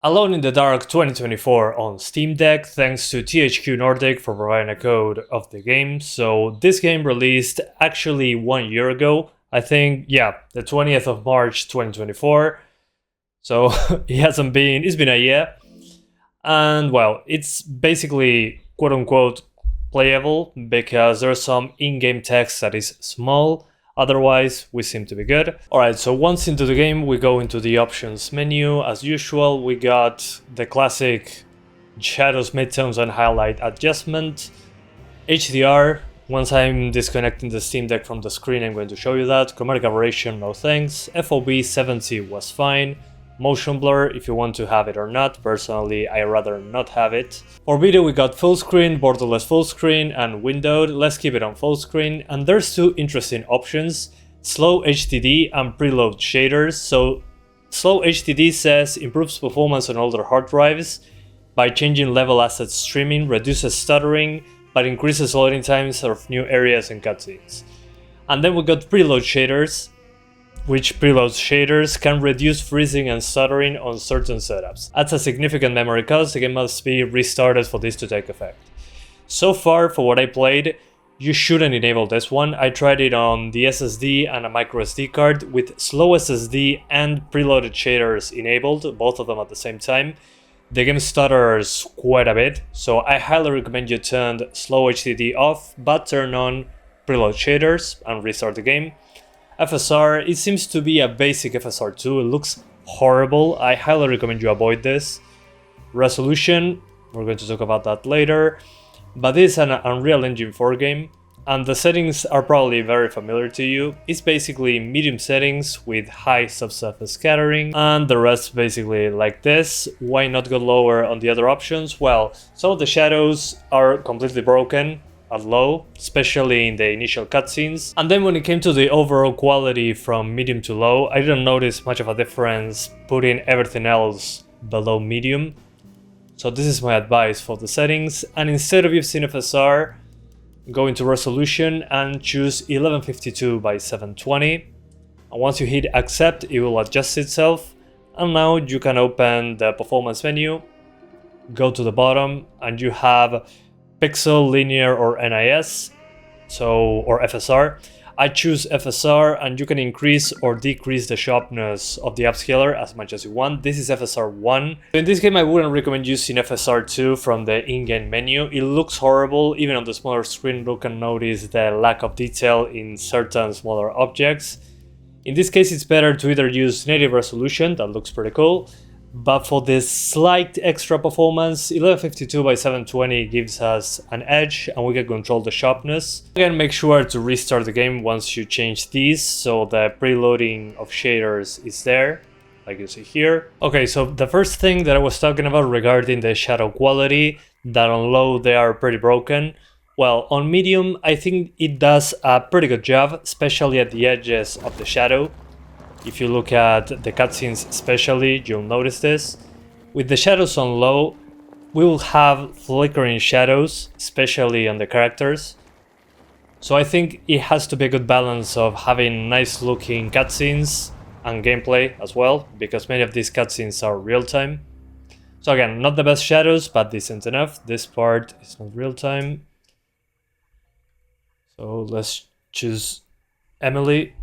Alone in the Dark 2024 on Steam Deck, thanks to THQ Nordic for providing a code of the game. So this game released actually 1 year ago, I think, yeah, the 20th of March 2024. So it's been a year. And well, it's basically quote unquote playable because there's some in-game text that is small. Otherwise, we seem to be good. Alright, so once into the game, we go into the options menu. As usual, we got the classic shadows, midtones, and highlight adjustment. HDR, once I'm disconnecting the Steam Deck from the screen, I'm going to show you that. Chromatic aberration, no thanks. FOV 70 was fine. Motion blur, if you want to have it or not. Personally, I rather not have it. For video, we got full screen, borderless full screen, and windowed. Let's keep it on full screen. And there's two interesting options: slow HDD and preload shaders. So slow HDD says improves performance on older hard drives by changing level asset streaming, reduces stuttering, but increases loading times of new areas and cutscenes. And then we got preload shaders, which preloads shaders can reduce freezing and stuttering on certain setups. That's a significant memory cost. The game must be restarted for this to take effect. So far, for what I played, you shouldn't enable this one. I tried it on the SSD and a microSD card with slow SSD and preloaded shaders enabled, both of them at the same time. The game stutters quite a bit, so I highly recommend you turn slow HDD off, but turn on preload shaders and restart the game. FSR, it seems to be a basic FSR too. It looks horrible. I highly recommend you avoid this. Resolution, we're going to talk about that later. But this is an Unreal Engine 4 game, and the settings are probably very familiar to you. It's basically medium settings with high subsurface scattering, and the rest basically like this. Why not go lower on the other options? Well, some of the shadows are completely broken at low, especially in the initial cutscenes. And then when it came to the overall quality from medium to low, I didn't notice much of a difference putting everything else below medium. So this is my advice for the settings. And instead of using FSR, go into resolution and choose 1152 by 720. And once you hit accept, it will adjust itself. And now you can open the performance menu, go to the bottom, and you have pixel, linear, or NIS, or FSR. I choose FSR, and you can increase or decrease the sharpness of the upscaler as much as you want. This is FSR 1. In this game, I wouldn't recommend using FSR 2 from the in-game menu. It looks horrible. Even on the smaller screen, you can notice the lack of detail in certain smaller objects. In this case, it's better to either use native resolution, that looks pretty cool, but for this slight extra performance, 1152 by 720 gives us an edge, and we can control the sharpness. Again, make sure to restart the game once you change these, so the preloading of shaders is there, like you see here. Okay, so the first thing that I was talking about regarding the shadow quality, that on low they are pretty broken. Well, on medium, I think it does a pretty good job, especially at the edges of the shadow. If you look at the cutscenes especially, you'll notice this. With the shadows on low, we will have flickering shadows, especially on the characters. So I think it has to be a good balance of having nice looking cutscenes and gameplay as well, because many of these cutscenes are real time. So again, not the best shadows, but decent enough. This part is not real time. So let's choose Emily.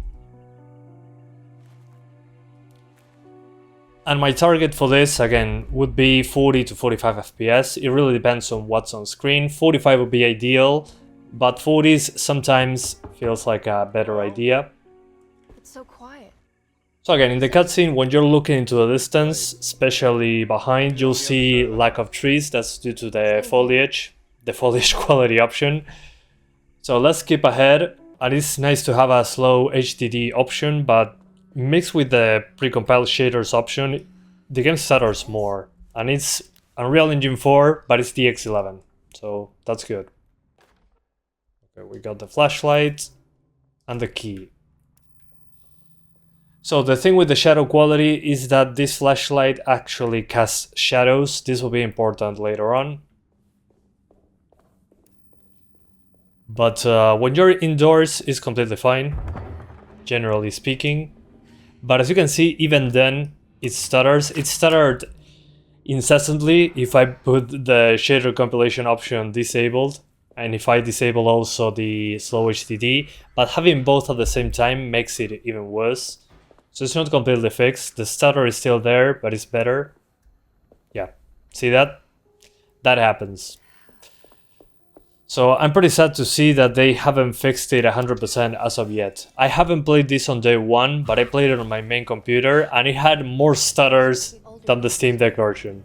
And my target for this, again, would be 40 to 45 FPS. It really depends on what's on screen. 45 would be ideal, but 40s sometimes feels like a better idea. It's so quiet. So again, in the cutscene, when you're looking into the distance, especially behind, you'll see lack of trees. That's due to the foliage quality option. So let's skip ahead. And it's nice to have a slow HDD option, but mixed with the precompiled shaders option, the game stutters more. And it's Unreal Engine 4, but it's DX11, so that's good. Okay, we got the flashlight and the key. So the thing with the shadow quality is that this flashlight actually casts shadows. This will be important later on. But when you're indoors, it's completely fine, generally speaking. But as you can see, even then, it stutters. It stuttered incessantly if I put the shader compilation option disabled, and if I disable also the slow HDD, but having both at the same time makes it even worse. So it's not completely fixed. The stutter is still there, but it's better. Yeah, see that? That happens. So I'm pretty sad to see that they haven't fixed it 100% as of yet. I haven't played this on day one, but I played it on my main computer and it had more stutters than the Steam Deck version.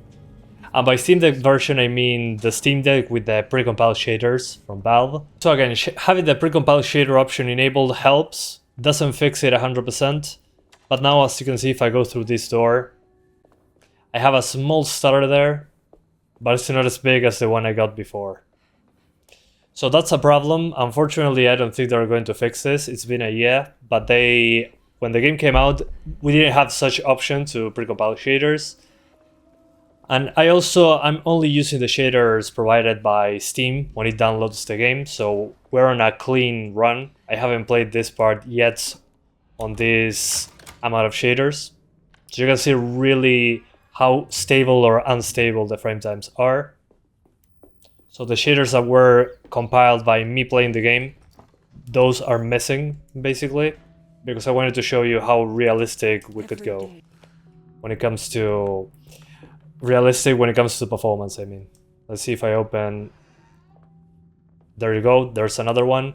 And by Steam Deck version I mean the Steam Deck with the precompiled shaders from Valve. So again, having the precompiled shader option enabled helps, doesn't fix it 100%. But now as you can see, if I go through this door, I have a small stutter there, but it's not as big as the one I got before. So that's a problem. Unfortunately, I don't think they're going to fix this. It's been a year, but when the game came out, we didn't have such option to precompile shaders. And I'm only using the shaders provided by Steam when it downloads the game, so we're on a clean run. I haven't played this part yet on this amount of shaders. So you can see really how stable or unstable the frame times are. So the shaders that were compiled by me playing the game, those are missing, basically, because I wanted to show you how realistic we could go when it comes to performance, I mean. Let's see if I open... There you go, there's another one.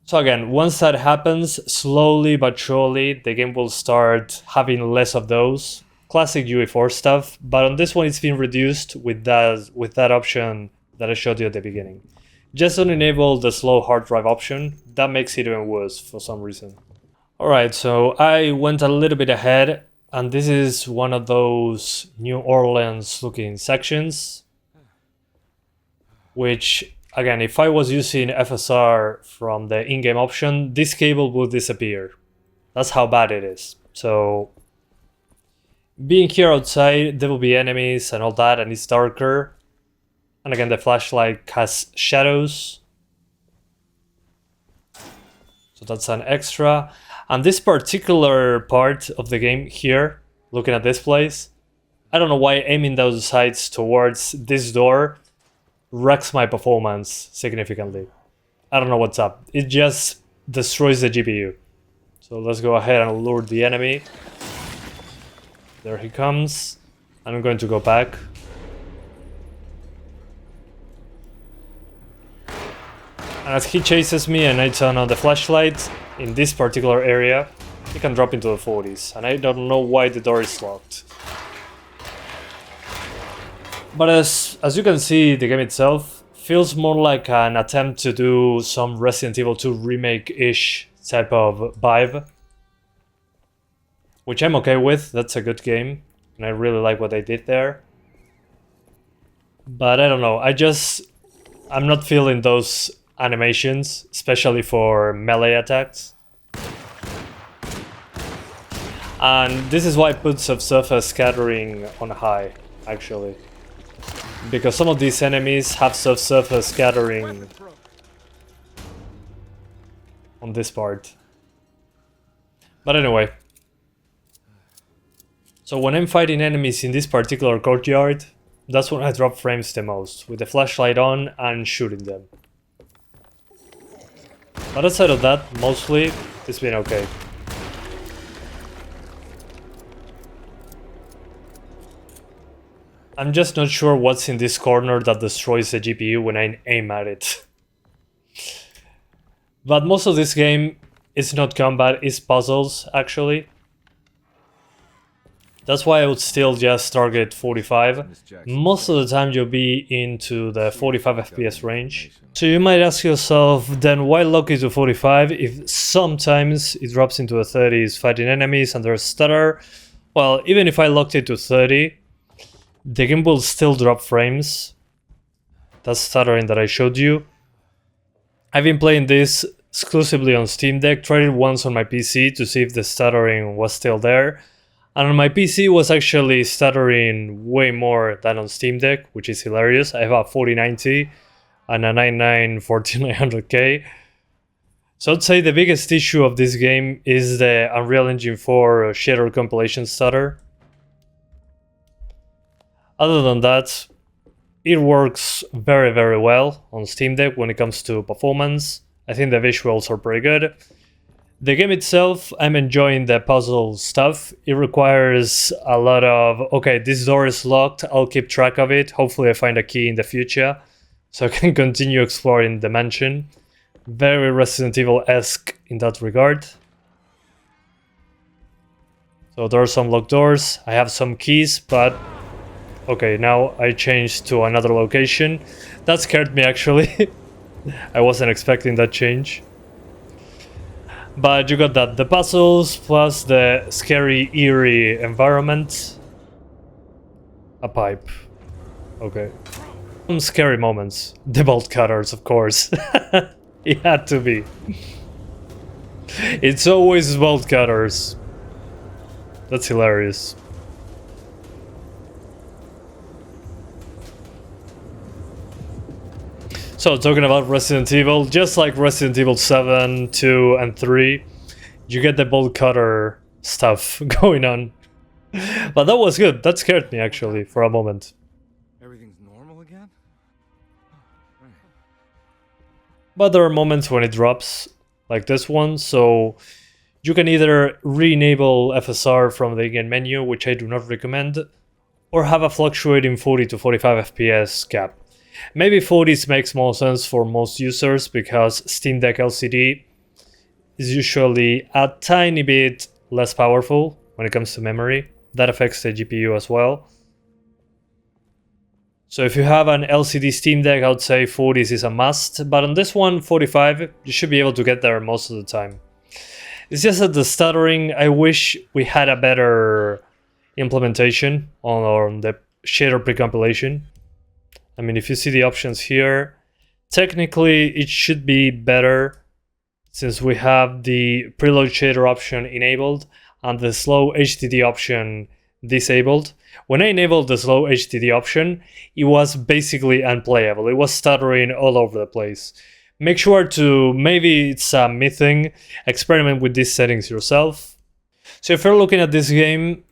So again, once that happens, slowly but surely, the game will start having less of those. Classic UE4 stuff, but on this one it's been reduced with that option that I showed you at the beginning. Just don't enable the slow hard drive option, that makes it even worse for some reason. Alright, so I went a little bit ahead, and this is one of those New Orleans looking sections, which again, if I was using FSR from the in-game option, this cable will disappear. That's how bad it is. So being here outside, there will be enemies and all that, and it's darker. And again, the flashlight has shadows. So that's an extra. And this particular part of the game here, looking at this place, I don't know why aiming those sights towards this door wrecks my performance significantly. I don't know what's up. It just destroys the GPU. So let's go ahead and lure the enemy. There he comes. I'm going to go back. And as he chases me and I turn on the flashlight, in this particular area, he can drop into the 40s. And I don't know why the door is locked. But as you can see, the game itself feels more like an attempt to do some Resident Evil 2 remake-ish type of vibe. Which I'm okay with, that's a good game, and I really like what they did there. But I don't know, I'm not feeling those animations, especially for melee attacks. And this is why I put subsurface scattering on high, actually. Because some of these enemies have subsurface scattering on this part. But anyway. So when I'm fighting enemies in this particular courtyard, that's when I drop frames the most, with the flashlight on and shooting them. But outside of that, mostly, it's been okay. I'm just not sure what's in this corner that destroys the GPU when I aim at it. But most of this game is not combat, it's puzzles, actually. That's why I would still just target 45. Most of the time you'll be into the 45 FPS range. So you might ask yourself, then why lock it to 45 if sometimes it drops into the 30s fighting enemies and there's stutter? Well, even if I locked it to 30, the game will still drop frames. That's stuttering that I showed you. I've been playing this exclusively on Steam Deck, tried it once on my PC to see if the stuttering was still there. And on my PC was actually stuttering way more than on Steam Deck, which is hilarious. I have a 4090 and a 99-14900K. So I'd say the biggest issue of this game is the Unreal Engine 4 shader compilation stutter. Other than that, it works very, very well on Steam Deck when it comes to performance. I think the visuals are pretty good. The game itself, I'm enjoying the puzzle stuff. It requires a lot of, okay, this door is locked, I'll keep track of it. Hopefully I find a key in the future so I can continue exploring the mansion. Very Resident Evil-esque in that regard. So there are some locked doors. I have some keys, but okay, now I changed to another location. That scared me actually. I wasn't expecting that change. But you got that, the puzzles plus the scary, eerie environment. A pipe. Okay. Some scary moments. The bolt cutters, of course. It had to be. It's always bolt cutters. That's hilarious. So, talking about Resident Evil, just like Resident Evil 7, 2, and 3, you get the bolt cutter stuff going on. But that was good. That scared me, actually, for a moment. Everything's normal again? Right. But there are moments when it drops, like this one, so you can either re-enable FSR from the in-game menu, which I do not recommend, or have a fluctuating 40 to 45 FPS cap. Maybe 40s makes more sense for most users because Steam Deck LCD is usually a tiny bit less powerful when it comes to memory. That affects the GPU as well. So if you have an LCD Steam Deck, I would say 40s is a must, but on this one, 45, you should be able to get there most of the time. It's just that the stuttering, I wish we had a better implementation on the shader precompilation. I mean, if you see the options here, technically it should be better since we have the preload shader option enabled and the slow HDD option disabled. When I enabled the slow HDD option, it was basically unplayable. It was stuttering all over the place. Make sure to, maybe it's a me thing, experiment with these settings yourself. So if you're looking at this game,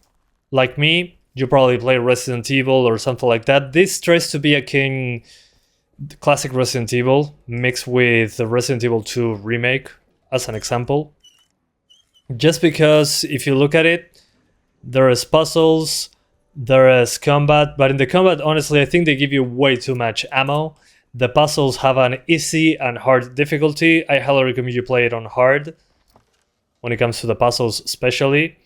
like me, you probably play Resident Evil or something like that. This tries to be akin classic Resident Evil mixed with the Resident Evil 2 remake, as an example. Just because if you look at it, there is puzzles, there is combat, but in the combat, honestly, I think they give you way too much ammo. The puzzles have an easy and hard difficulty. I highly recommend you play it on hard, when it comes to the puzzles especially.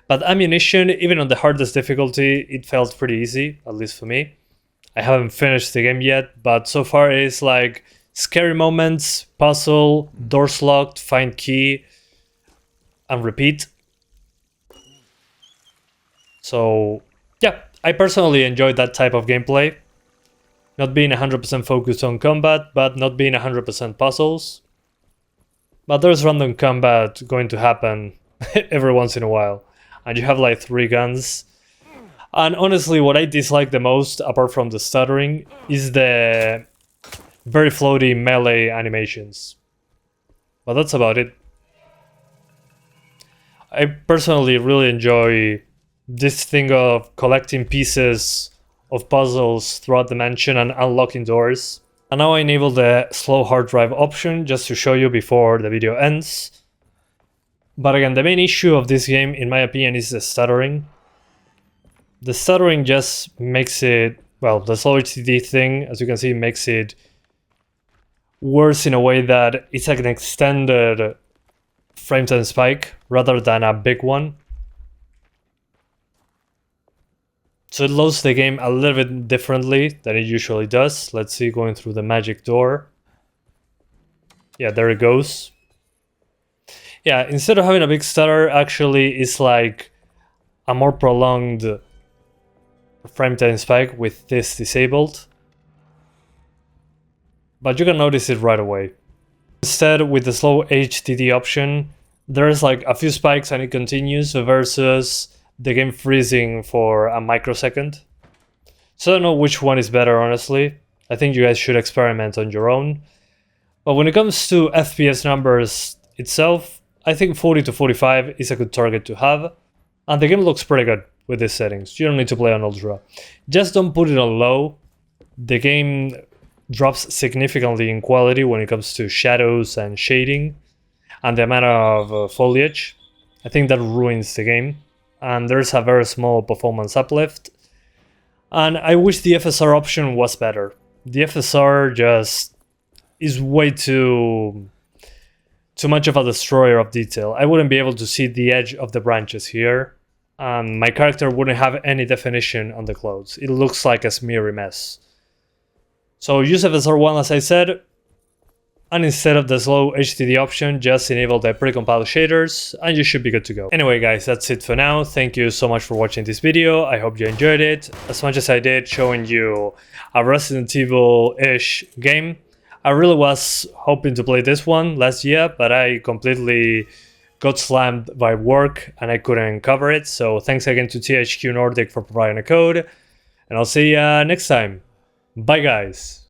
But ammunition, even on the hardest difficulty, it felt pretty easy, at least for me. I haven't finished the game yet, but so far it's like scary moments, puzzle, doors locked, find key, and repeat. So yeah, I personally enjoyed that type of gameplay. Not being 100% focused on combat, but not being 100% puzzles. But there's random combat going to happen every once in a while. And you have like 3 guns. And honestly, what I dislike the most, apart from the stuttering, is the very floaty melee animations. But that's about it. I personally really enjoy this thing of collecting pieces of puzzles throughout the mansion and unlocking doors. And now I enable the slow hard drive option just to show you before the video ends. But again, the main issue of this game, in my opinion, is the stuttering. The stuttering just makes it, well, the slow HDD thing, as you can see, makes it worse in a way that it's like an extended frame time spike rather than a big one. So it loads the game a little bit differently than it usually does. Let's see, going through the magic door. Yeah, there it goes. Yeah, instead of having a big stutter, actually it's like a more prolonged frame time spike with this disabled. But you can notice it right away. Instead, with the slow HDD option, there's like a few spikes and it continues versus the game freezing for a microsecond. So I don't know which one is better, honestly. I think you guys should experiment on your own. But when it comes to FPS numbers itself, I think 40 to 45 is a good target to have. And the game looks pretty good. with these settings. You don't need to play on ultra. Just don't put it on low. The game drops significantly in quality when it comes to shadows and shading and the amount of foliage. I think that ruins the game, and there's a very small performance uplift. And I wish the FSR option was better. The FSR just is way too much of a destroyer of detail. I wouldn't be able to see the edge of the branches here. My character wouldn't have any definition on the clothes. It looks like a smeary mess. So use FSR1 as I said, and instead of the slow HDD option, just enable the precompiled shaders and you should be good to go. Anyway guys, that's it for now. Thank you so much for watching this video. I hope you enjoyed it as much as I did showing you a Resident Evil-ish game. I really was hoping to play this one last year, but I completely got slammed by work and I couldn't cover it. So thanks again to THQ Nordic for providing a code, and I'll see you next time. Bye guys.